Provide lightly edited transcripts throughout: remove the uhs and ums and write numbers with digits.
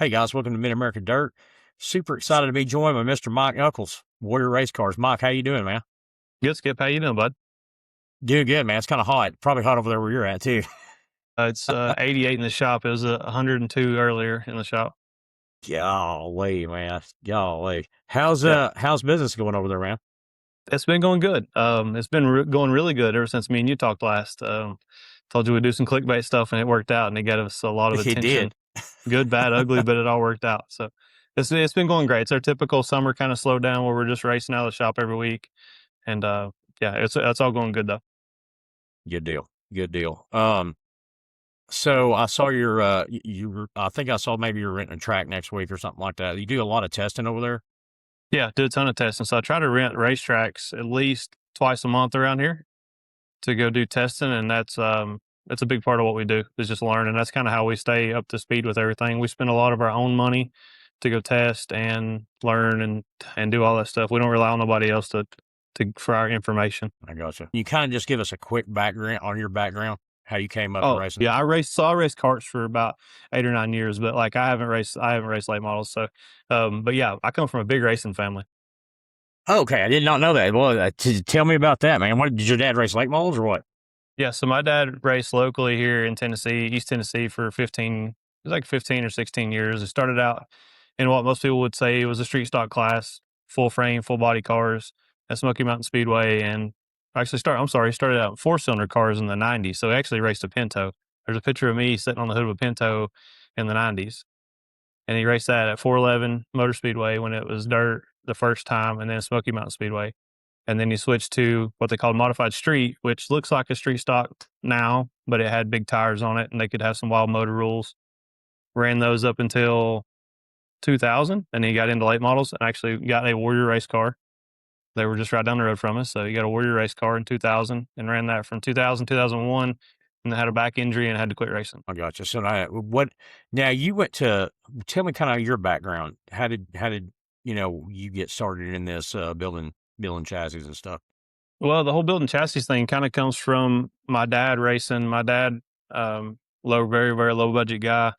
Hey guys, welcome to Mid-America Dirt. Super excited to be joined by Mr. Mike Nuchols, Warrior Race Cars. Mike, how you doing, man? Good, Skip. How you doing, bud? Doing good, man. It's kind of hot. Probably hot over there where you're at too. It's 88 in the shop. It was 102 earlier in the shop. Golly, man. Golly. Yeah, How's business going over there, man? it's been going good. It's been going really good ever since me and you talked last. Told you we'd do some clickbait stuff, and it worked out, and it got us a lot of It attention. did. Good, bad, ugly, but it all worked out. So it's been going great. It's our typical summer kind of slow down where we're just racing out of the shop every week, and yeah, it's all going good though. Good deal. Good deal. So I saw your I think I saw maybe you're renting a track next week or something like that. You do a lot of testing over there? Yeah, do a ton of testing. So I try to rent racetracks at least twice a month around here to go do testing, and that's a big part of what we do is just learn, and that's kind of how we stay up to speed with everything. We spend a lot of our own money to go test and learn and do all that stuff. We don't rely on nobody else to for our information. I gotcha. You kind of just give us a quick background on your background, how you came up to Oh racing. yeah, I raced karts for about 8 or 9 years, but like I haven't raced late models. So, but yeah, I come from a big racing family. Okay, I did not know that. Well, tell me about that, man. What did your dad race late models or what? Yeah, so my dad raced locally here in Tennessee, East Tennessee, for 15. It was like 15 or 16 years. It started out in what most people would say was a street stock class, full frame, full body cars at Smoky Mountain Speedway, and he started out in 4-cylinder cars in the 90s. So he actually raced a Pinto. There's a picture of me sitting on the hood of a Pinto in the 90s, and he raced that at 411 Motor Speedway when it was dirt the first time, and then Smoky Mountain Speedway. And then he switched to what they called modified street, which looks like a street stock now, but it had big tires on it and they could have some wild motor rules. Ran those up until 2000, and he got into late models and actually got a Warrior race car. They were just right down the road from us. So he got a Warrior race car in 2000 and ran that from 2000, 2001, and then had a back injury and had to quit racing. I gotcha. So now you went to, tell me kind of your background. How did you get started in this building chassis and stuff? Well, the whole building chassis thing kind of comes from my dad racing. My dad, very, very low budget guy,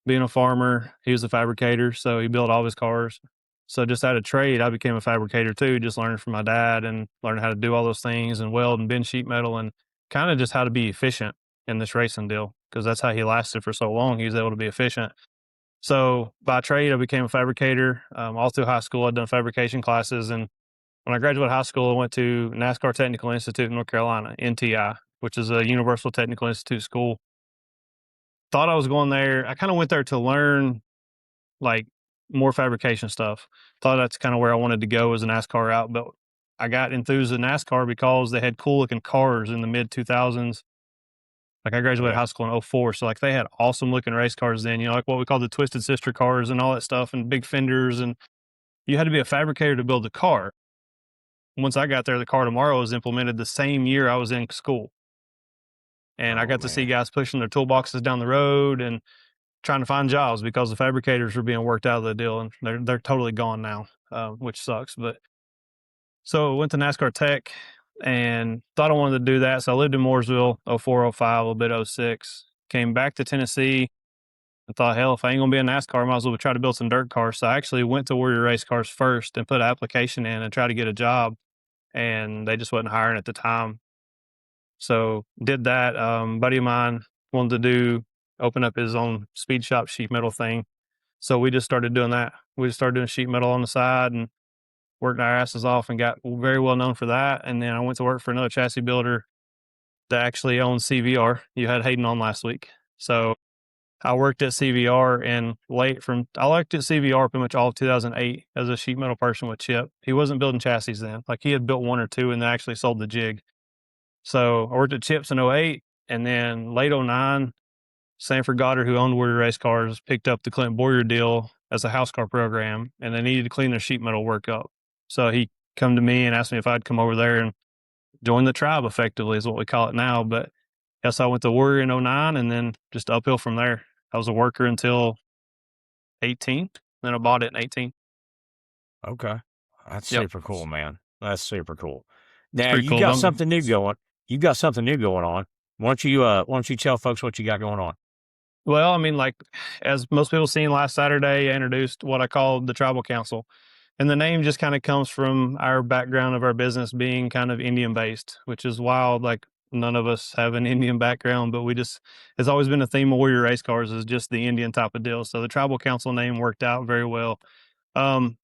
being a farmer, he was a fabricator. So he built all his cars. So just out of trade, I became a fabricator too, just learning from my dad and learning how to do all those things and weld and bend sheet metal and kind of just how to be efficient in this racing deal. Cause that's how he lasted for so long. He was able to be efficient. So by trade, I became a fabricator. All through high school, I'd done fabrication classes, and when I graduated high school, I went to NASCAR Technical Institute in North Carolina, NTI, which is a Universal Technical Institute school. Thought I was going there. I kind of went there to learn like more fabrication stuff. Thought that's kind of where I wanted to go as a NASCAR route, but I got enthused in NASCAR because they had cool looking cars in the mid 2000s. Like I graduated Yeah. high school in '04, so like they had awesome looking race cars then, like what we call the Twisted Sister cars and all that stuff and big fenders, and you had to be a fabricator to build the car. Once I got there, the car tomorrow was implemented the same year I was in school. And I Oh got to see man. guys pushing their toolboxes down the road and trying to find jobs because the fabricators were being worked out of the deal, and they're totally gone now, which sucks. But so I went to NASCAR Tech and thought I wanted to do that. So I lived in Mooresville, '04, '05, a little bit '06. Came back to Tennessee and thought, hell, if I ain't gonna be a NASCAR, I might as well try to build some dirt cars. So I actually went to Warrior Race Cars first and put an application in and tried to get a job, and they just wasn't hiring at the time. So did that. Buddy of mine wanted to open up his own speed shop sheet metal thing. So we just started doing that. We just started doing sheet metal on the side and worked our asses off and got very well known for that. And then I went to work for another chassis builder that actually owns CVR. You had Hayden on last week. So I worked at CVR and I worked at CVR pretty much all of 2008 as a sheet metal person with Chip. He wasn't building chassis then. Like he had built one or two and then actually sold the jig. So I worked at Chips in '08, and then late '09, Sanford Goddard, who owned Warrior Race Cars, picked up the Clint Boyer deal as a house car program, and they needed to clean their sheet metal work up. So he come to me and asked me if I'd come over there and join the tribe effectively is what we call it now. But yes, I went to Warrior in '09 and then just uphill from there. I was a worker until 18, then I bought it in 18. Okay. That's Yep. super cool, man. That's super cool. It's Now pretty you cool. got something new going. You got something new going on. Why don't you tell folks what you got going on? Well, I mean, like, as most people seen last Saturday, I introduced what I call the tribal council. And the name just kind of comes from our background of our business being kind of Indian based, which is wild. Like, none of us have an Indian background, but it's always been a theme of Warrior race cars is just the Indian type of deal. So the tribal council name worked out very well. Um,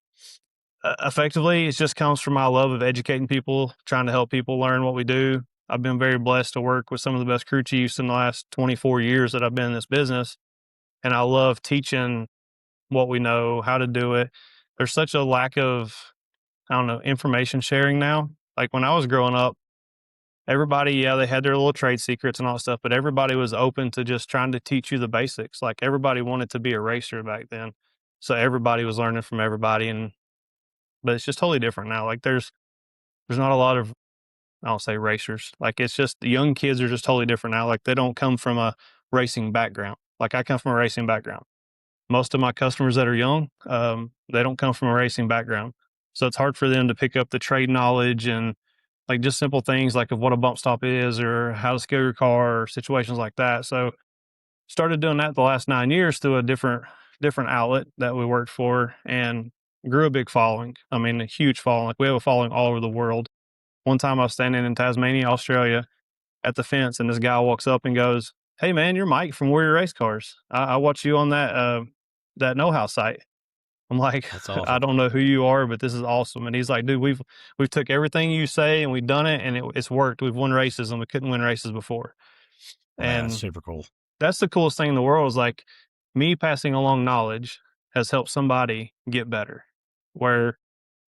Effectively, it just comes from my love of educating people, trying to help people learn what we do. I've been very blessed to work with some of the best crew chiefs in the last 24 years that I've been in this business. And I love teaching what we know, how to do it. There's such a lack of, I don't know, information sharing now. Like when I was growing up, everybody, yeah, they had their little trade secrets and all that stuff, but everybody was open to just trying to teach you the basics. Like everybody wanted to be a racer back then. So everybody was learning from everybody. But it's just totally different now. Like there's not a lot of, I don't say racers. Like it's just the young kids are just totally different now. Like they don't come from a racing background. Like I come from a racing background. Most of my customers that are young, they don't come from a racing background. So it's hard for them to pick up the trade knowledge and like just simple things like of what a bump stop is or how to scale your car or situations like that. So started doing that the last 9 years through a different outlet that we worked for and grew a big following. I mean, a huge following. Like we have a following all over the world. One time I was standing in Tasmania, Australia at the fence and this guy walks up and goes, "Hey man, you're Mike from Warrior Race Cars. I watched you on that know-how site." I'm like, That's "I awesome. don't know who you are, but this is awesome." And he's like, "Dude, we've took everything you say and we've done it and it's worked. We've won races and we couldn't win races before." Man, that's And super cool. that's the coolest thing in the world is like me passing along knowledge has helped somebody get better. Where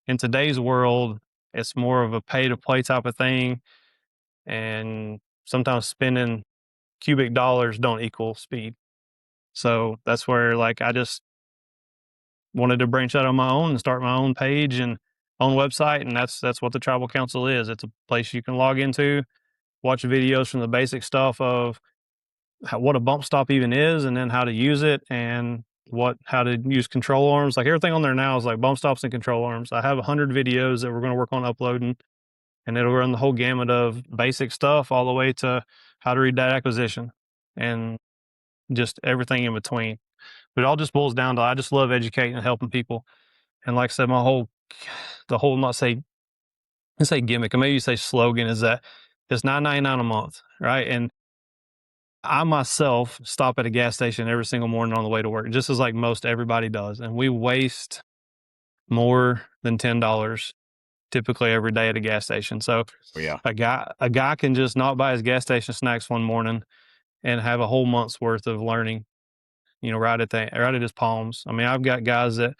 in today's world, it's more of a pay to play type of thing. And sometimes spending cubic dollars don't equal speed. So that's where like I just wanted to branch out on my own and start my own page and own website. And that's what the tribal council is. It's a place you can log into, watch videos from the basic stuff of what a bump stop even is and then how to use it and how to use control arms. Like everything on there now is like bump stops and control arms. I have 100 videos that we're going to work on uploading and it'll run the whole gamut of basic stuff all the way to how to read that acquisition and just everything in between. But it all just boils down to I just love educating and helping people. And like I said, the whole not say let's say gimmick, or maybe you say slogan is that it's $9.99 a month, right? And I myself stop at a gas station every single morning on the way to work, just as like most everybody does. And we waste more than $10 typically every day at a gas station. So Oh, yeah. a guy can just not buy his gas station snacks one morning and have a whole month's worth of learning, right at his palms. I mean, I've got guys that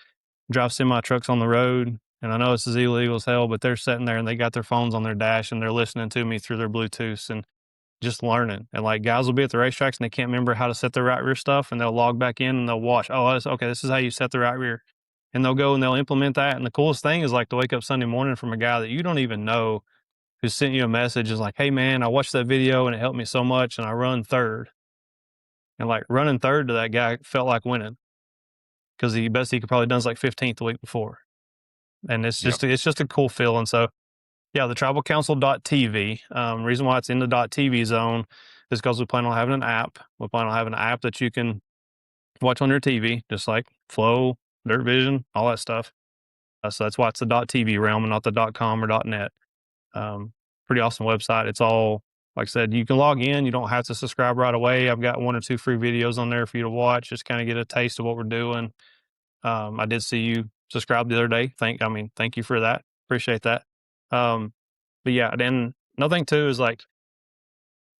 drive semi trucks on the road, and I know this is illegal as hell, but they're sitting there and they got their phones on their dash and they're listening to me through their Bluetooths and just learning. And like guys will be at the racetracks and they can't remember how to set their right rear stuff, and they'll log back in and they'll watch. Oh, okay. This is how you set the right rear, and they'll go and they'll implement that. And the coolest thing is like to wake up Sunday morning from a guy that you don't even know who sent you a message is like, "Hey man, I watched that video and it helped me so much, and I run third." And like running third to that guy felt like winning because the best he could probably done is like 15th the week before. And Yep. it's just a cool feeling. So yeah, the tribalcouncil.tv. Reason why it's in the .tv zone is because we plan on having an app. We plan on having an app that you can watch on your TV, just like Flow, Dirt Vision, all that stuff. So that's why it's the .tv realm and not the .com or .net. Um, Pretty awesome website. It's all, like I said, you can log in. You don't have to subscribe right away. I've got 1 or 2 free videos on there for you to watch, just kind of get a taste of what we're doing. I did see you subscribe the other day. Thank you for that. Appreciate that. Um, but yeah, then another thing too is like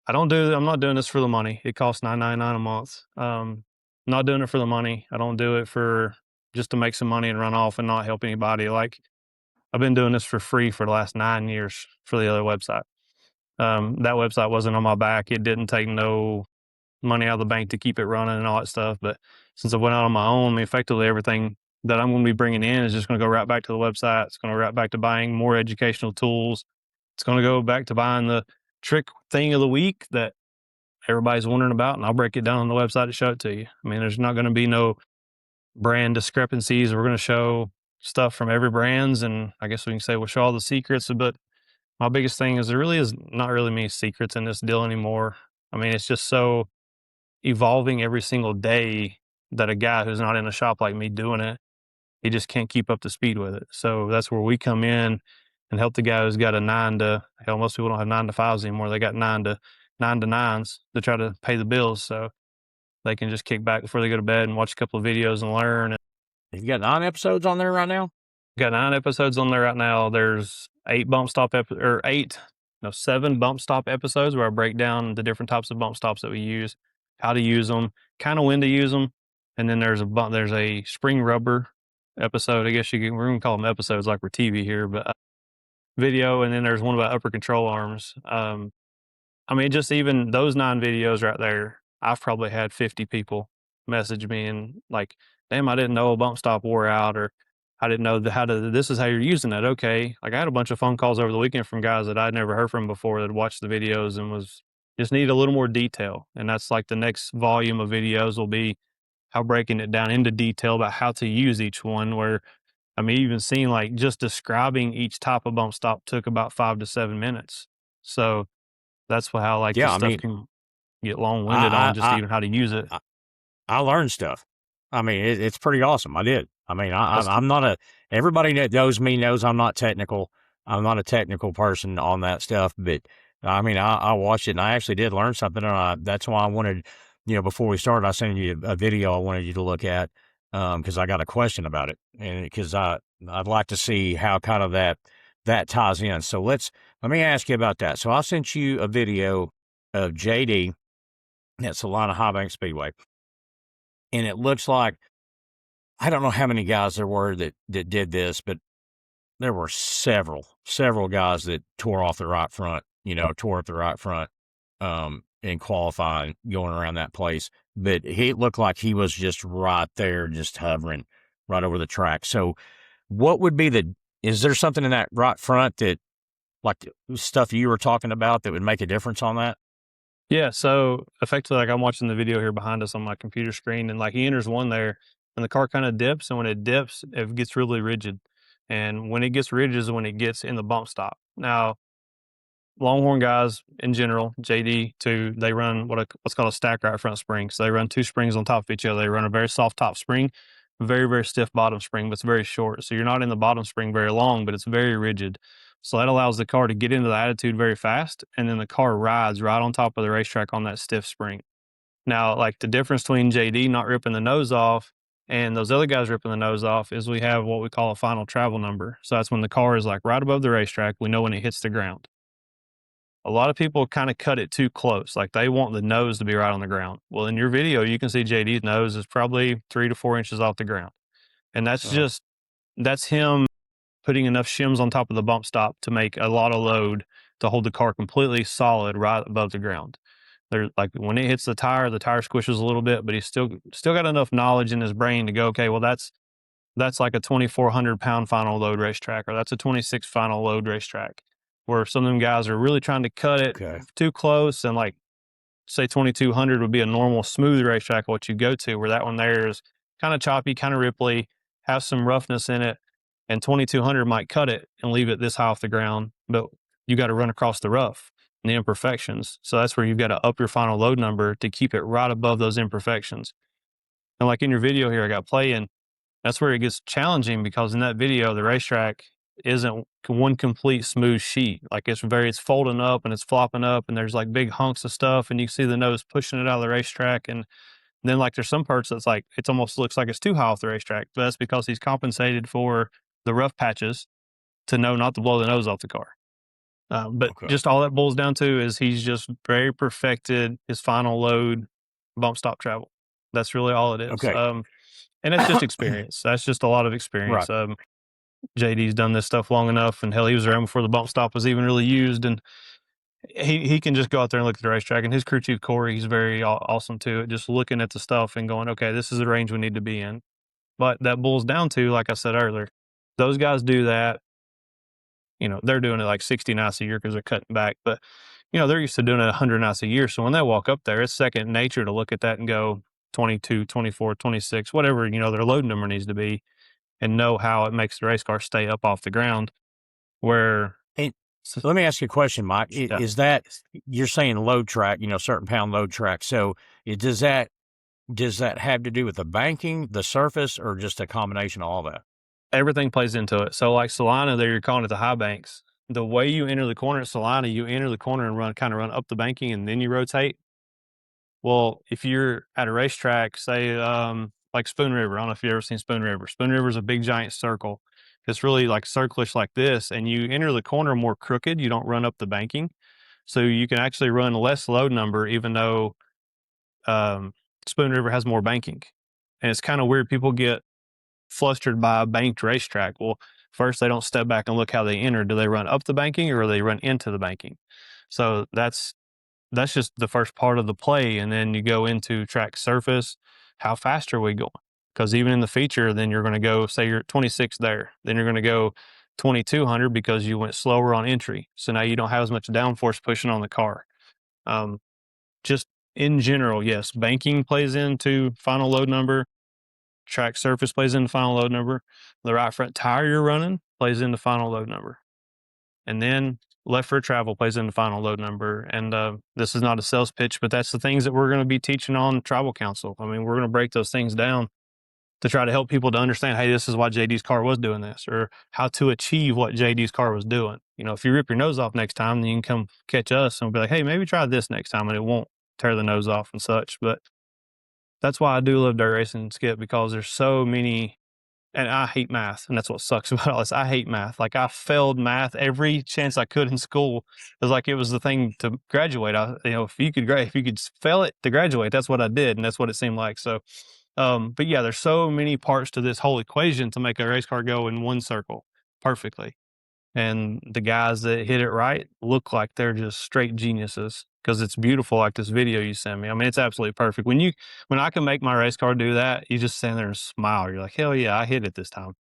I'm not doing this for the money. It costs $9.99 a month. I'm not doing it for the money. I don't do it for just to make some money and run off and not help anybody. Like I've been doing this for free for the last 9 years for the other website. That website wasn't on my back. It didn't take no money out of the bank to keep it running and all that stuff. But since I went out on my own, I mean, effectively everything that I'm going to be bringing in is just going to go right back to the website. It's going to go right back to buying more educational tools. It's going to go back to buying the trick thing of the week that everybody's wondering about, and I'll break it down on the website to show it to you. I mean, there's not going to be no brand discrepancies. We're going to show stuff from every brands, and I guess we can say we'll show all the secrets. But my biggest thing is there really is not really many secrets in this deal anymore. I mean, it's just so evolving every single day that a guy who's not in a shop like me doing it, he just can't keep up to speed with it. So that's where we come in and help the guy who's got a 9 to hell, most people don't have 9 to 5s anymore. They got 9 to 9s to try to pay the bills. So they can just kick back before they go to bed and watch a couple of videos and learn. You got 9 episodes on there right now? Got 9 episodes on there right now. There's 8 bump stop or 8, no, 7 bump stop episodes where I break down the different types of bump stops that we use, how to use them, kind of when to use them. And then there's a spring rubber episode. I guess we're gonna call them episodes like we're TV here, but video. And then there's one about upper control arms. I mean, just even those 9 videos right there, I've probably had 50 people message me and like, damn, I didn't know a bump stop wore out, or I didn't know this is how you're using it. Okay. Like I had a bunch of phone calls over the weekend from guys that I'd never heard from before that watched the videos and was just need a little more detail. And that's like the next volume of videos will be how breaking it down into detail about how to use each one. Where I mean, even seeing like just describing each type of bump stop took about 5 to 7 minutes. So that's how like Yeah, this I stuff mean, can get long winded I on just I even how to use it. I I learned stuff. I mean, it's pretty awesome. I did. I mean, That's I'm not a everybody that knows me knows I'm not technical. I'm not a technical person on that stuff, but I mean, I watched it and I actually did learn something. And that's why I wanted, before we started, I sent you a video I wanted you to look at because I got a question about it, and because I'd like to see how kind of that ties in. So let me ask you about that. So I sent you a video of JD at Salina High Bank Speedway, and it looks like I don't know how many guys there were that did this, but there were several guys that tore off the right front, tore up the right front in qualifying going around that place. But he looked like he was just right there, just hovering right over the track. So what would be is there something in that right front that, like the stuff you were talking about, that would make a difference on that? Yeah, so effectively, like I'm watching the video here behind us on my computer screen, and like he enters one there, and the car kind of dips, and when it dips, it gets really rigid, and when it gets rigid is when it gets in the bump stop. Now, Longhorn guys in general, JD too, they run what's called a stack right front spring. So they run 2 springs on top of each other. They run a very soft top spring, very stiff bottom spring, but it's very short. So you're not in the bottom spring very long, but it's very rigid. So that allows the car to get into the attitude very fast, and then the car rides right on top of the racetrack on that stiff spring. Now, like the difference between JD not ripping the nose off and those other guys ripping the nose off is we have what we call a final travel number. So that's when the car is like right above the racetrack. We know when it hits the ground. A lot of people kind of cut it too close. Like they want the nose to be right on the ground. Well, in your video, you can see JD's nose is probably 3 to 4 inches off the ground. And Uh, that's him putting enough shims on top of the bump stop to make a lot of load to hold the car completely solid right above the ground. There, like when it hits the tire squishes a little bit, but he's still got enough knowledge in his brain to go, okay, well that's like a 2,400 pound final load racetrack, or that's a 26 final load racetrack, where some of them guys are really trying to cut it okay. too close. And like, say 2,200 would be a normal smooth racetrack, what you go to, where that one there is kind of choppy, kind of ripply, has some roughness in it. And 2,200 might cut it and leave it this high off the ground, but you got to run across the rough and the imperfections. So that's where you've got to up your final load number to keep it right above those imperfections. And like in your video here, I got playing, that's where it gets challenging, because in that video, the racetrack isn't one complete smooth sheet. Like it's folding up and it's flopping up, and there's like big hunks of stuff, and you see the nose pushing it out of the racetrack. And then like there's some parts that's like it almost looks like it's too high off the racetrack, but that's because he's compensated for the rough patches to know not to blow the nose off the car. But Okay. just all that boils down to is he's just very perfected his final load bump stop travel. That's really all it is. Okay. And it's just experience. That's just a lot of experience. Right. JD's done this stuff long enough, and hell, he was around before the bump stop was even really used, and he can just go out there and look at the racetrack. And his crew chief Corey, he's very awesome too, at just looking at the stuff and going, okay, this is the range we need to be in. But that boils down to, like I said earlier, those guys do that. They're doing it like 60 nights a year because they're cutting back, but they're used to doing it 100 nights a year. So when they walk up there, it's second nature to look at that and go 22, 24, 26, whatever, their load number needs to be, and know how it makes the race car stay up off the ground. Where, And So, Let me ask you a question, Mike. yeah, Is that you're saying load track, certain pound load track? So does that have to do with the banking, the surface, or just a combination of all that? everything plays into it. So like Solana, there you're calling it the high banks. The way you enter the corner at Solana, you enter the corner and run up the banking, and then you rotate. Well, if you're at a racetrack, say like Spoon River, I don't know if you've ever seen Spoon River. Spoon River is a big giant circle. It's really like circlish like this, and you enter the corner more crooked. You don't run up the banking, so you can actually run less load number, even though um, Spoon River has more banking. And it's kind of weird. People get flustered by a banked racetrack. Well, first they don't step back and look how they enter. Do they run up the banking or do they run into the banking? So that's just the first part of the play, and then you go into track surface. How fast are we going? Because even in the feature, then you're going to go, say you're 26 there, then you're going to go 2200 because you went slower on entry. So now you don't have as much downforce pushing on the car. Um, just in general, yes, banking plays into final load number. Track surface plays into final load number. The right front tire you're running plays into final load number. And then left rear travel plays into final load number. And this is not a sales pitch, but that's the things that we're going to be teaching on Tribal Council. I mean, we're going to break those things down to try to help people to understand, hey, this is why JD's car was doing this, or how to achieve what JD's car was doing. If you rip your nose off next time, then you can come catch us and we'll be like, hey, maybe try this next time, and it won't tear the nose off and such. But that's why I do love dirt racing, Skip, because there's so many, and I hate math, and that's what sucks about all this. I hate math. Like, I failed math every chance I could in school. It was like it was the thing to graduate. If you could fail it to graduate, that's what I did, and that's what it seemed like. So, but yeah, there's so many parts to this whole equation to make a race car go in one circle perfectly. And the guys that hit it right look like they're just straight geniuses because it's beautiful, like this video you sent me. I mean, it's absolutely perfect. When I can make my race car do that, you just stand there and smile. You're like, hell yeah, I hit it this time.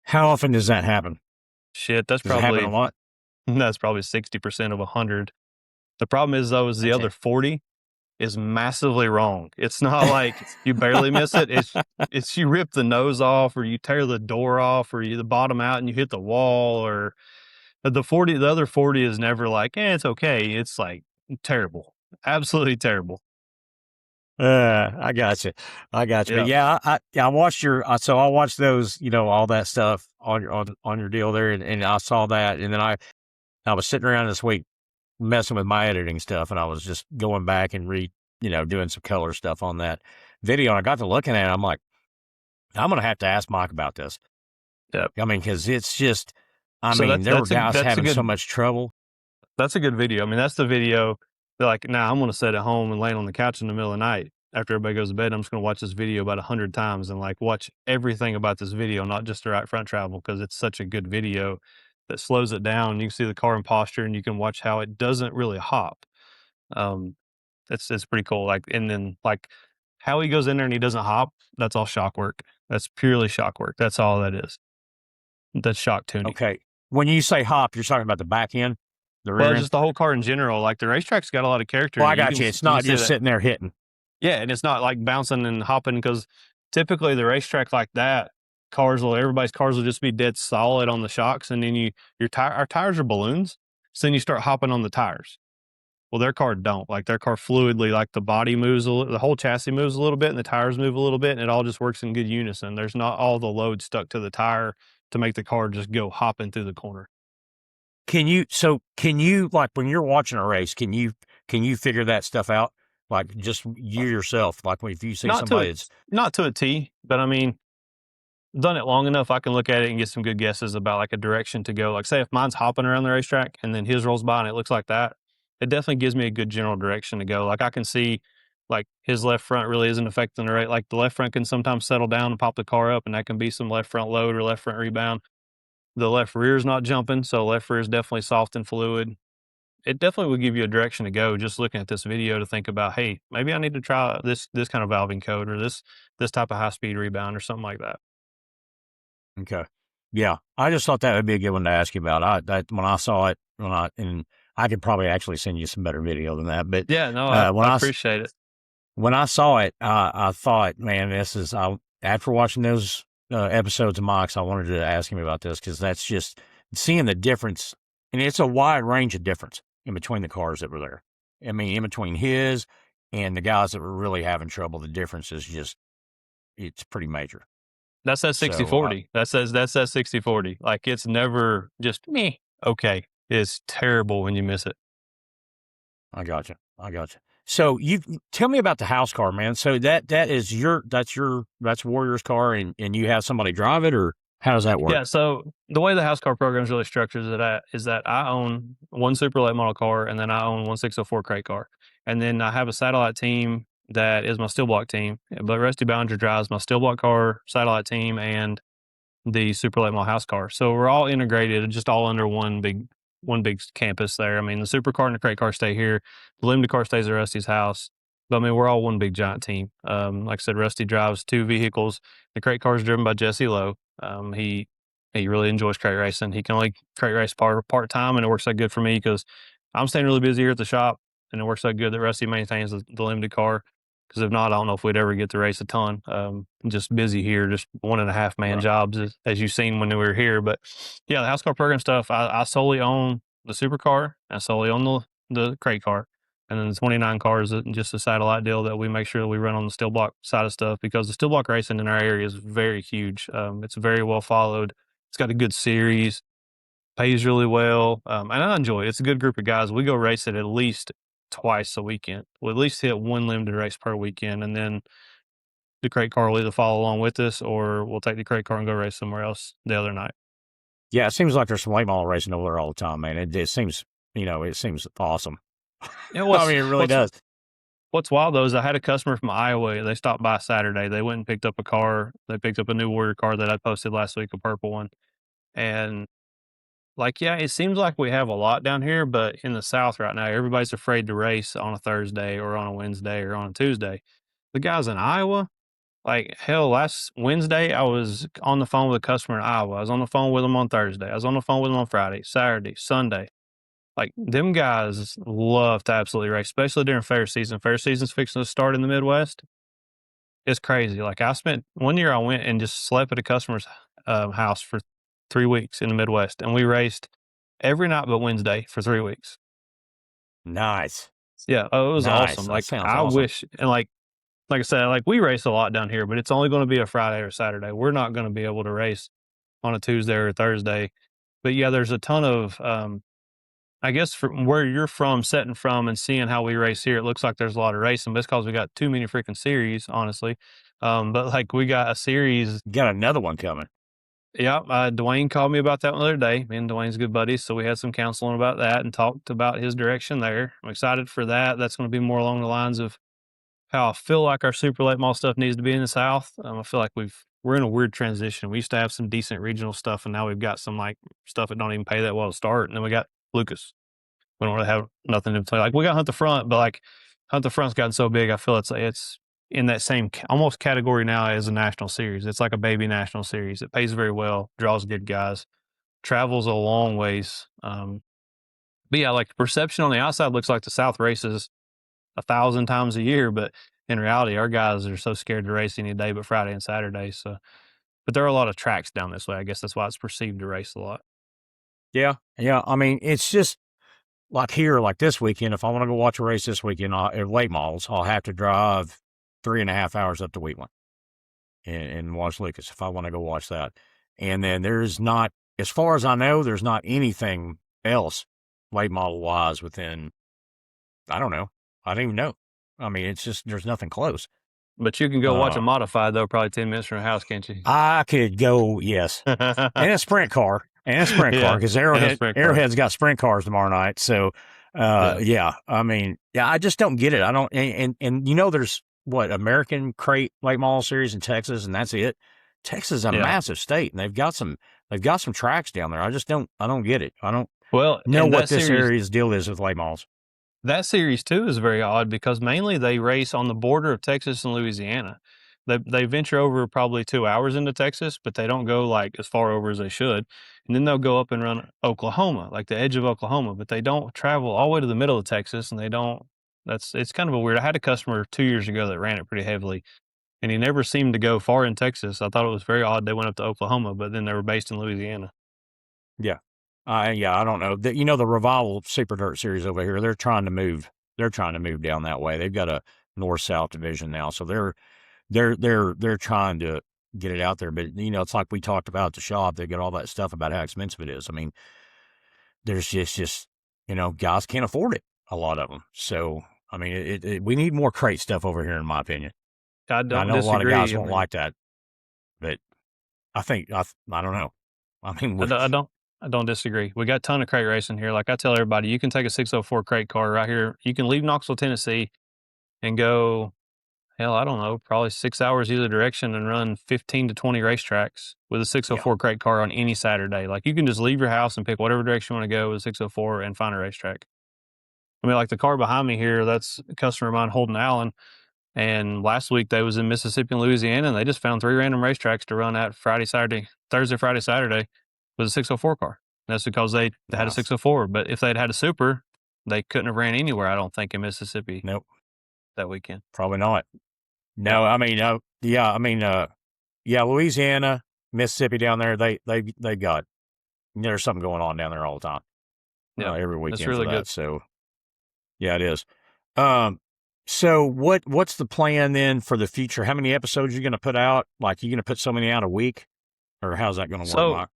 How often does that happen? Shit, Does it happen a lot? that's probably 60% of 100. The problem is though, is the That's other it. 40 is massively wrong. It's not like you barely miss it. It's you rip the nose off, or you tear the door off, or you the bottom out and you hit the wall, or the other 40 is never like, it's okay. It's like terrible, absolutely terrible. I got you. I got you. But Yeah, yeah, I watched so I watched those, all that stuff on your deal there, and I saw that, and then I was sitting around this week messing with my editing stuff, and I was just going back and doing some color stuff on that video, and I got to looking at it. I'm like, I'm gonna have to ask Mike about this. yeah. I mean, because it's just, I So mean, there were guys having so much trouble. that's a good video. I mean, that's the video that, like, now I'm gonna sit at home and lay on the couch in the middle of the night after everybody goes to bed. I'm just gonna watch this video about 100 times and like watch everything about this video, not just the right front travel, because it's such a good video that slows it down. You can see the car in posture, and you can watch how it doesn't really hop. Um, it's pretty cool. Like, and then like how he goes in there and he doesn't hop. That's all shock work. That's purely shock work. That's all that is. That's shock tuning. Okay, when you say hop, you're talking about the back end, the Well, rear end. just the whole car in general. Like, the racetrack's got a lot of character Well, in I it. got you. It's You can not see just that. sitting there hitting. Yeah, and it's not like bouncing and hopping, because typically the racetrack like that, everybody's cars will just be dead solid on the shocks, and then our tires are balloons, so then you start hopping on the tires. Well, their car don't. Like, their car fluidly, like the body moves the whole chassis moves a little bit, and the tires move a little bit, and it all just works in good unison. There's not all the load stuck to the tire to make the car just go hopping through the corner. Can you, like, when you're watching a race, can you figure that stuff out? Like, just you yourself, like, if you see Not to somebody a that's not to a T, but I mean, done it long enough, I can look at it and get some good guesses about like a direction to go. Like, say if mine's hopping around the racetrack and then his rolls by and it looks like that, it definitely gives me a good general direction to go. Like, I can see like his left front really isn't affecting the right. Like, the left front can sometimes settle down and pop the car up, and that can be some left front load or left front rebound. The left rear is not jumping, so left rear is definitely soft and fluid. It definitely would give you a direction to go just looking at this video, to think about, hey, maybe I need to try this kind of valving code, or this type of high speed rebound or something like that. okay. Yeah, I just thought that would be a good one to ask you about. When I saw it, and I could probably actually send you some better video than that. But Yeah, no, when I appreciate it. when I saw it, I thought, man, after watching those episodes of Mox, I wanted to ask him about this, because that's just seeing the difference and it's a wide range of difference in between the cars that were there. I mean, in between his and the guys that were really having trouble, the difference is just it's pretty major. That's that sixty So forty. That's that 60/40. Like, it's never just me. Okay. It's terrible when you miss it. I got you. I got you. So you tell me about the house car, man. So that's Warrior's car, and you have somebody drive it, or how does that Yeah, work? so the way the house car program is really structured is that I own one super late model car, and then I own one 604 crate car. And then I have a satellite team that is my steel block team. But Rusty Ballinger drives my steel block car, satellite team, and the super late model house car. So we're all integrated, just all under one big campus there. I mean, the supercar and the crate car stay here. The limited car stays at Rusty's house. But I mean, we're all one big giant team. Like I said, Rusty drives two vehicles. The crate car is driven by Jesse Lowe. He really enjoys crate racing. He can only crate race part time, and it works out good for me because I'm staying really busy here at the shop, and it works out good that Rusty maintains the limited car. Because if not, I don't know if we'd ever get to race a ton. Just busy here, just 1.5 man Right. jobs, as you've seen when we were here. But yeah, the house car program stuff, I solely own the supercar. I solely own the crate car. And then the 29 cars, just a satellite deal that we make sure that we run on the steel block side of stuff because the steel block racing in our area is very huge. It's very well followed. It's got a good series, pays really well, and I enjoy it. It's a good group of guys. We go race it at least twice a weekend. We'll at least hit one limited race per weekend, and then the crate car will either follow along with us or we'll take the crate car and go race somewhere else the other night. Yeah, it seems like there's some late model racing over there all the time, man. It seems it seems awesome. You know, I mean, it really does. what's wild though is I had a customer from Iowa. They stopped by Saturday. They went and picked up a car. They picked up a new Warrior car that I posted last week, a purple one. And like, yeah, it seems like we have a lot down here, but in the South right now, everybody's afraid to race on a Thursday or on a Wednesday or on a Tuesday. The guys in Iowa, like, hell, last Wednesday, I was on the phone with a customer in Iowa. I was on the phone with them on Thursday. I was on the phone with them on Friday, Saturday, Sunday. Like, them guys love to absolutely race, especially during fair season. Fair season's fixing to start in the Midwest. It's crazy. Like, I spent one year, I went and just slept at a customer's house for 3 weeks in the Midwest, and we raced every night but Wednesday for 3 weeks. Nice. Yeah, oh, it was Nice. awesome. That Like, sounds I awesome. wish, and like I said, like, we race a lot down here, but it's only going to be a Friday or Saturday. We're not going to be able to race on a Tuesday or a Thursday. But yeah, there's a ton of, I guess, from where you're from, setting from, and seeing how we race here, it looks like there's a lot of racing. But it's because we got too many freaking series, honestly. But like, we got a series. You got another one coming. Yeah, Dwayne called me about that one the other day. Me and Dwayne's good buddies, so we had some counseling about that and talked about his direction there. I'm excited for that. That's going to be more along the lines of how I feel like our super late model stuff needs to be in the South. I feel like we're in a weird transition. We used to have some decent regional stuff, and now we've got some like stuff that don't even pay that well to start. And then we got Lucas. We don't really have nothing to play. Like, we got Hunt the Front, but like, Hunt the Front's gotten so big. I feel it's in that same almost category now as a national series. It's like a baby national series. It pays very well, draws good guys, travels a long ways. But yeah, like, perception on the outside looks like the South races 1,000 times a year, but in reality, our guys are so scared to race any day but Friday and Saturday. So, but there are a lot of tracks down this way. I guess that's why it's perceived to race a lot. Yeah. Yeah. I mean, it's just like here, like this weekend, if I want to go watch a race this weekend at late models, I'll have to drive 3.5 hours up to Wheatland and watch Lucas if I want to go watch that. And then there's not, as far as I know, there's not anything else late model wise within, I don't know. I don't even know. I mean, it's just, there's nothing close. But you can go watch a Uh, modified though, probably 10 minutes from your house, can't you? I could go, yes, and a sprint car, Yeah, because and a sprint car. Arrowhead's got sprint cars tomorrow night. So, Yeah, yeah, I mean, yeah, I just don't get it. I don't, and there's what American Crate late model series in Texas, and that's it. Texas is a yeah. massive state, and they've got some tracks down there. I don't get it. I don't Well, know and what this area's deal is with late models. that series too is very odd because mainly they race on the border of Texas and Louisiana. They venture over probably 2 hours into Texas, but they don't go like as far over as they should. And then they'll go up and run Oklahoma, like the edge of Oklahoma, but they don't travel all the way to the middle of Texas, and they don't. It's kind of a weird. I had a customer 2 years ago that ran it pretty heavily, and he never seemed to go far in Texas. I thought it was very odd they went up to Oklahoma, but then they were based in Louisiana. Yeah. Yeah, I don't know. You know, the Revival Super Dirt Series over here, they're trying to move. They're trying to move down that way. They've got a north south division now, so they're trying to get it out there. But you know, it's like we talked about at the shop. They got all that stuff about how expensive it is. I mean, there's just you know, guys can't afford it. A lot of them. So I mean, we need more crate stuff over here, in my opinion. I And I don't know a lot of guys disagree. I won't mean, like that, but I don't know. I mean, I, don't- I don't. I don't disagree. We got a ton of crate racing here. Like I tell everybody, you can take a 604 crate car right here. You can leave Knoxville, Tennessee, and go, hell, I don't know, probably 6 hours either direction and run 15 to 20 racetracks with a yeah, 604 crate car on any Saturday. Like you can just leave your house and pick whatever direction you want to go with a 604 and find a racetrack. I mean, like the car behind me here, that's a customer of mine, Holden Allen. And last week they was in Mississippi and Louisiana, and they just found 3 random racetracks to run at Friday, Saturday, Thursday, Friday, Saturday with a 604 car. That's because they had a nice. 604. But if they'd had a super, they couldn't have ran anywhere, I don't think, in Mississippi Nope, that weekend. probably not. Yeah. No, I mean, yeah, I mean, yeah, Louisiana, Mississippi down there, they got there's something going on down there all the time, Yeah. every That's weekend for really good. that. So yeah, it is. Um, so what's the plan then for the future? How many episodes are you going to put out? Like, you going to put so many out a week, or how's that going to work, So Mike?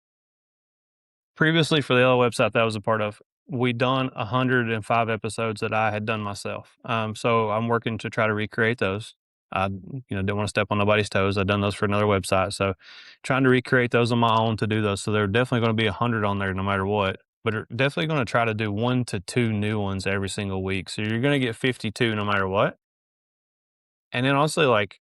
previously for the other website that I was a part of, we done 105 episodes that I had done myself. So I'm working to try to recreate those. I, didn't want to step on nobody's toes. I've done those for another website. So trying to recreate those on my own to do those. So there are definitely going to be 100 on there no matter what. But we're definitely going to try to do 1 to 2 new ones every single week. So you're going to get 52 no matter what. And then also like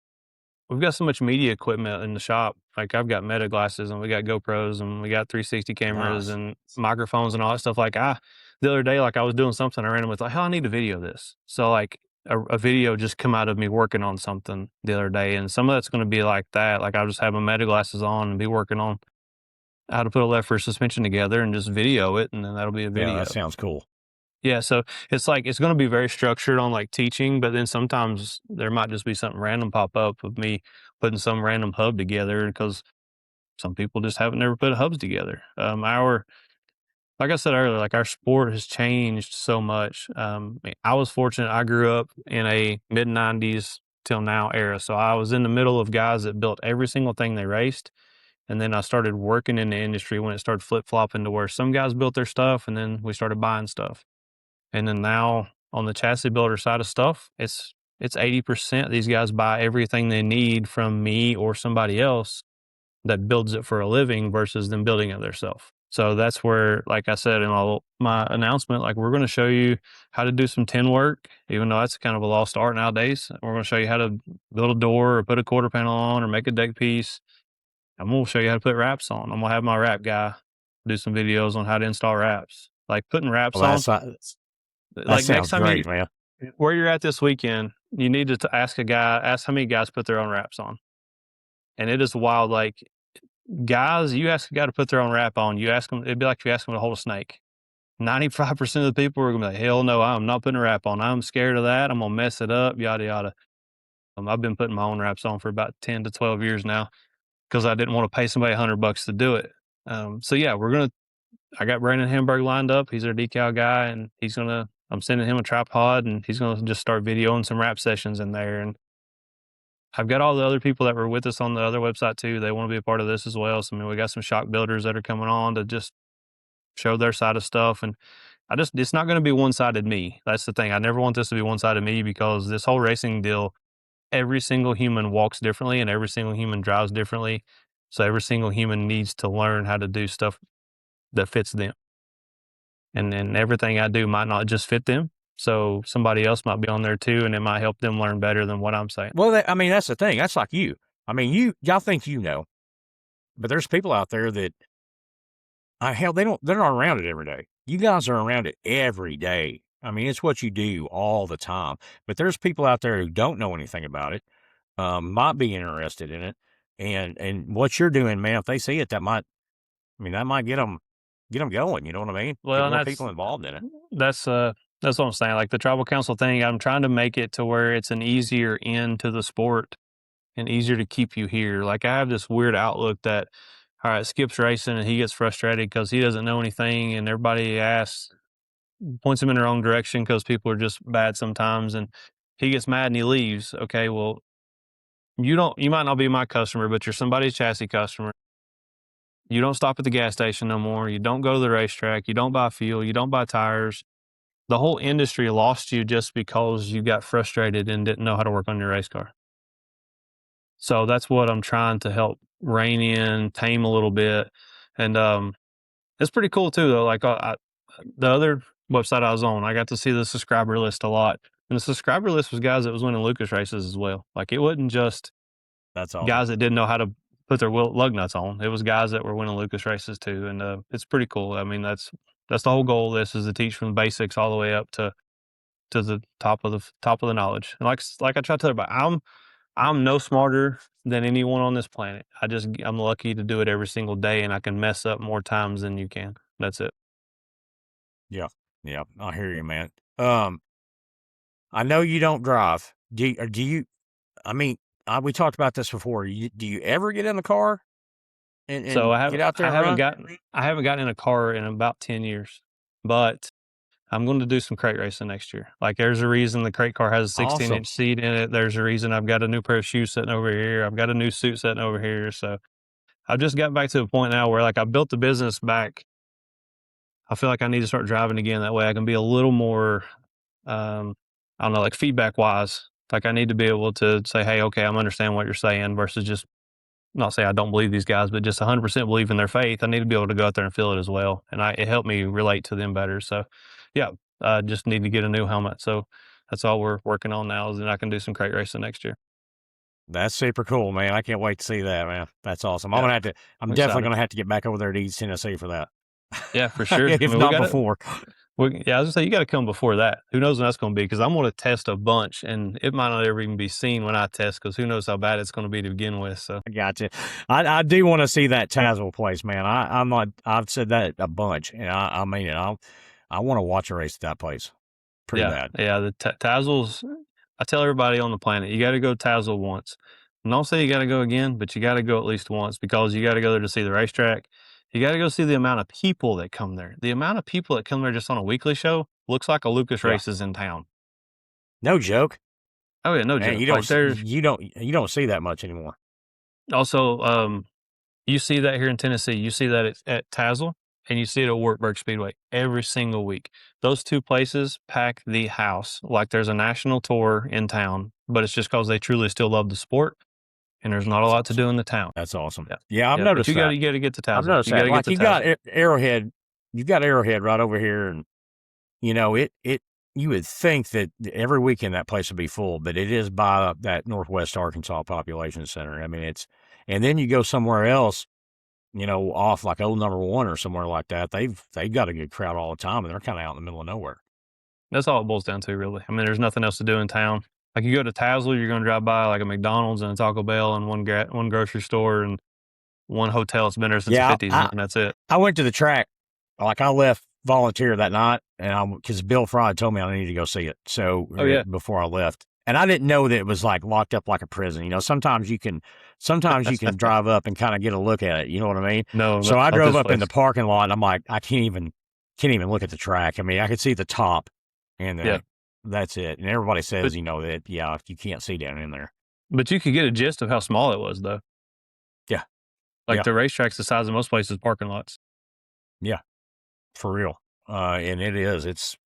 we've got so much media equipment in the shop. Like I've got Meta glasses and we got GoPros and we got 360 cameras Nice. and microphones and all that stuff. Like the other day, like I was doing something, I ran with like, oh, I need to video this. So like a video just come out of me working on something the other day. And some of that's going to be like that. Like I'll just have my Meta glasses on and be working on how to put a left rear suspension together and just video it. And then that'll be a Yeah, that video. sounds cool. Yeah, so it's like it's gonna be very structured on, like, teaching, but then sometimes there might just be something random pop up of me putting some random hub together because some people just haven't never put hubs together. Our like I said earlier, like, our sport has changed so much. I was fortunate, I grew up in a mid-90s till now era, so I was in the middle of guys that built every single thing they raced, and then I started working in the industry when it started flip-flopping to where some guys built their stuff, and then we started buying stuff. And then now on the chassis builder side of stuff, it's 80% these guys buy everything they need from me or somebody else that builds it for a living versus them building it themselves. So that's where, like I said in my announcement, like we're going to show you how to do some tin work, even though that's kind of a lost art nowadays. We're going to show you how to build a door or put a quarter panel on or make a deck piece. I'm going to show you how to put wraps on. I'm going to have my wrap guy do some videos on how to install wraps. Like putting wraps Well, on, that like next sounds time great, man. where you're at this weekend, you need to ask how many guys put their own wraps on. And it is wild. Like guys, you ask a guy to put their own wrap on, you ask them, it'd be like if you ask them to hold a snake. 95% of the people are gonna be like, hell no, I'm not putting a wrap on. I'm scared of that. I'm gonna mess it up, yada yada. I've been putting my own wraps on for about 10 to 12 years now because I didn't want to pay somebody $100 to do it. So yeah, I got Brandon Hamburg lined up. He's our decal guy, and I'm sending him a tripod, and he's gonna just start videoing some rap sessions in there. And I've got all the other people that were with us on the other website too. They want to be a part of this as well. So I mean, we got some shock builders that are coming on to just show their side of stuff. And it's not going to be one sided me. That's the thing. I never want this to be one sided me because this whole racing deal, every single human walks differently, and every single human drives differently. So every single human needs to learn how to do stuff that fits them. And everything I do might not just fit them. So somebody else might be on there too, and it might help them learn better than what I'm saying. Well, I mean, that's the thing. That's like you. I mean, y'all think you know, but there's people out there that, hell, they're not around it every day. You guys are around it every day. I mean, it's what you do all the time. But there's people out there who don't know anything about it, might be interested in it, and what you're doing, man. If they see it, that might get them going. You know what I mean? Get Well, and more people involved in it. that's uh that's what I'm saying. Like the tribal council thing, I'm trying to make it to where it's an easier end to the sport and easier to keep you here. Like I have this weird outlook that All right, Skip's racing and he gets frustrated because he doesn't know anything, and everybody asks, points him in the wrong direction because people are just bad sometimes, and he gets mad and he leaves. Okay, well, you might not be my customer, but you're somebody's chassis customer. You don't stop at the gas station no more. You don't go to the racetrack. You don't buy fuel. You don't buy tires. The whole industry lost you just because you got frustrated and didn't know how to work on your race car. So that's what I'm trying to help rein in, tame a little bit. And it's pretty cool too, though. Like the other website I was on, I got to see the subscriber list a lot. And the subscriber list was guys that was winning Lucas races as well. Like it wasn't just That's awesome. guys that didn't know how to put their lug nuts on. It was guys that were winning Lucas races too. And it's pretty cool. I mean, that's the whole goal of this, is to teach from the basics all the way up to the top of the knowledge. And like I try to tell everybody, I'm no smarter than anyone on this planet. I'm lucky to do it every single day, and I can mess up more times than you can. That's it. Yeah. Yeah. I hear you, man. I know you don't drive. Do you, I mean, we talked about this before. Do you ever get in the car So and get out there and run? I haven't gotten in a car in about 10 years, but I'm going to do some crate racing next year. Like there's a reason the crate car has a 16 Awesome. inch seat in it. There's a reason I've got a new pair of shoes sitting over here. I've got a new suit sitting over here. So I've just got back to a point now where like I built the business back. I feel like I need to start driving again. That way I can be a little more, I don't know, like feedback wise. Like I need to be able to say, hey, okay, I'm understanding what you're saying, versus just not say I don't believe these guys, but just 100% believe in their faith. I need to be able to go out there and feel it as well. And it helped me relate to them better. So yeah, I just need to get a new helmet. So that's all we're working on now, is that I can do some crate racing next year. That's super cool, man. I can't wait to see that, man. That's awesome. Yeah, I'm I'm definitely excited. going to have to get back over there to East Tennessee for that. Yeah, for sure. I If mean, we not got it. before. Yeah, I was gonna say, you got to come before that. Who knows when that's going to be? Because I'm going to test a bunch, and it might not ever even be seen when I test, because who knows how bad it's going to be to begin with. So I got you. I do want to see that Tazewell place, man. I'm not, I've said that a bunch, and I mean it. I want to watch a race at that place pretty yeah, bad. yeah. The Tazels. I tell everybody on the planet, you got to go Tazel once. And don't say you got to go again, but you got to go at least once, because you got to go there to see the racetrack. You got to go see the amount of people that come there. The amount of people that come there just on a weekly show looks like a Lucas Yeah. race is in town. No joke. Oh yeah, no Man, joke. Like there's you don't see that much anymore. also you see that here in Tennessee. You see that at Tazzle, and you see it at Wartburg Speedway every single week. Those two places pack the house like there's a national tour in town, but it's just because they truly still love the sport, and there's not a That's lot to awesome. do in the town. That's awesome. Yeah, Yeah, I've yeah. But noticed that. you got to get to I've Tazzle. noticed You got that. to get Like to Tazzle. Arrowhead, you've got Arrowhead right over here, and you know it. You would think that every weekend that place would be full, but it is by that Northwest Arkansas Population Center. I mean, and then you go somewhere else, you know, off like Old Number One or somewhere like that. They've got a good crowd all the time, and they're kind of out in the middle of nowhere. That's all it boils down to, really. I mean, there's nothing else to do in town. Like you go to Tazzle, you're going to drive by like a McDonald's and a Taco Bell and one grocery store and one hotel that's been there since the Yeah, 50s, and that's it. I went to the track. Like I left volunteer that night, and because Bill Fry told me I needed to go see it. So Oh yeah, before I left, and I didn't know that it was like locked up like a prison. You know, sometimes you can drive up and kind of get a look at it. You know what I mean? no, So I not drove this up in place. the parking lot, and I'm like, I can't even look at the track. I mean, I could see the top, and Yeah, that's it. And everybody but says, you know, that yeah, you can't see down in there. you could get a gist of how small it was, though. Yeah, Like yeah, the racetrack's the size of most places' parking lots. yeah, for real. And it is. It's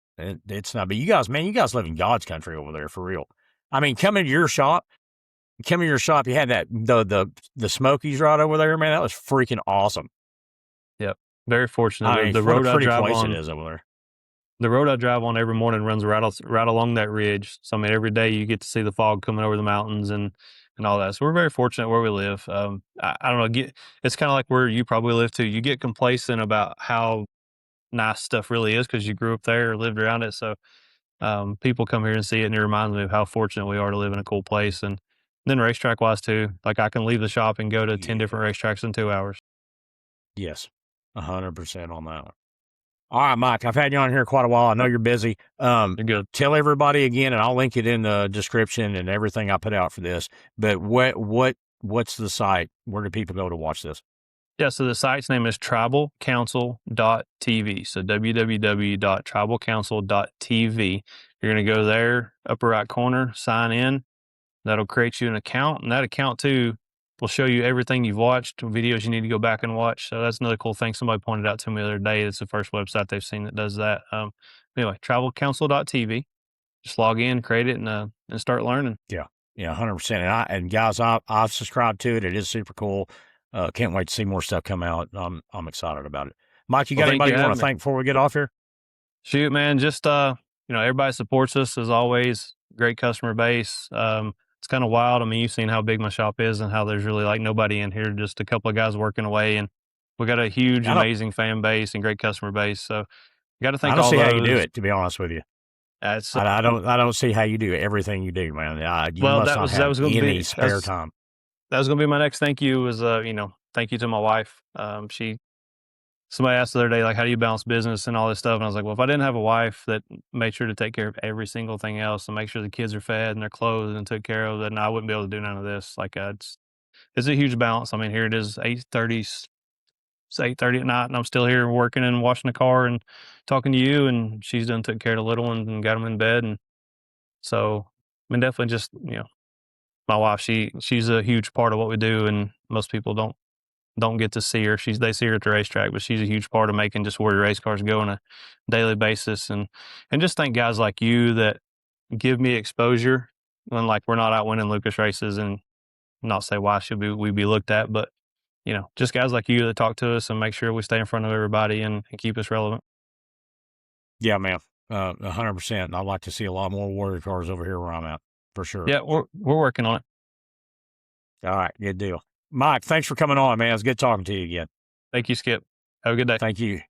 not. But you guys, man, you guys live in God's country over there for real. I mean, come in your shop. You had that the Smokies right over there, man. That was freaking awesome. Yep, very fortunate. I mean, The what a road I pretty drive place it on, is over there. the road I drive on every morning runs right along that ridge. So I mean, every day you get to see the fog coming over the mountains and all that. So we're very fortunate where we live. I don't know. It's kind of like where you probably live too. You get complacent about how nice stuff really is because you grew up there or lived around it. So people come here and see it, and it reminds me of how fortunate we are to live in a cool place. And then racetrack wise too, like I can leave the shop and go to 10 Yeah. different racetracks in 2 hours. Yes. 100% on that one. All right, Mike, I've had you on here quite a while. I know you're busy. You're good. Tell everybody again, and I'll link it in the description and everything I put out for this. But what's the site? Where do people go to watch this? Yeah, so the site's name is tribalcouncil.tv. So www.tribalcouncil.tv. You're going to go there, upper right corner, sign in. That'll create you an account, and that account too will show you everything you've watched, videos you need to go back and watch. So that's another cool thing somebody pointed out to me the other day. It's the first website they've seen that does that. Anyway, tribalcouncil.tv. Just log in, create it, and start learning. Yeah. Yeah, 100%. And guys, I've subscribed to it. It is super cool. Can't wait to see more stuff come out. I'm excited about it. Mike, you Well, got thank anybody you for you want having to me. thank before we get off here? Shoot, man, just everybody supports us as always. Great customer base. It's kind of wild. I mean, you've seen how big my shop is and how there's really like nobody in here, just a couple of guys working away, and we got a huge, I don't amazing fan base and great customer base. So, got to I thank don't all see how you do those. it, to be honest with you. It's I don't see how you do everything you do, man. You well, must not that have was going to any be spare time. that was going to be my next thank you. Was thank you to my wife. Somebody asked the other day, like, how do you balance business and all this stuff? And I was like, well, if I didn't have a wife that made sure to take care of every single thing else and make sure the kids are fed and they're clothed and took care of, then I wouldn't be able to do none of this. Like, it's a huge balance. I mean, here it is, 8:30, it's 8:30 at night, and I'm still here working and washing the car and talking to you. And she's done took care of the little ones and got them in bed. And so, I mean, definitely just, my wife, she's a huge part of what we do. And most people don't get to see her. They see her at the racetrack, but she's a huge part of making just where your race cars go on a daily basis. And just thank guys like you that give me exposure when like we're not out winning Lucas races, and not say why should we be looked at, but just guys like you that talk to us and make sure we stay in front of everybody and keep us relevant. Yeah, man. 100%. And I'd like to see a lot more warrior cars over here where I'm at, for sure. Yeah, we're working on it. All right, good deal. Mike, thanks for coming on, man. It's good talking to you again. Thank you, Skip. Have a good day. Thank you.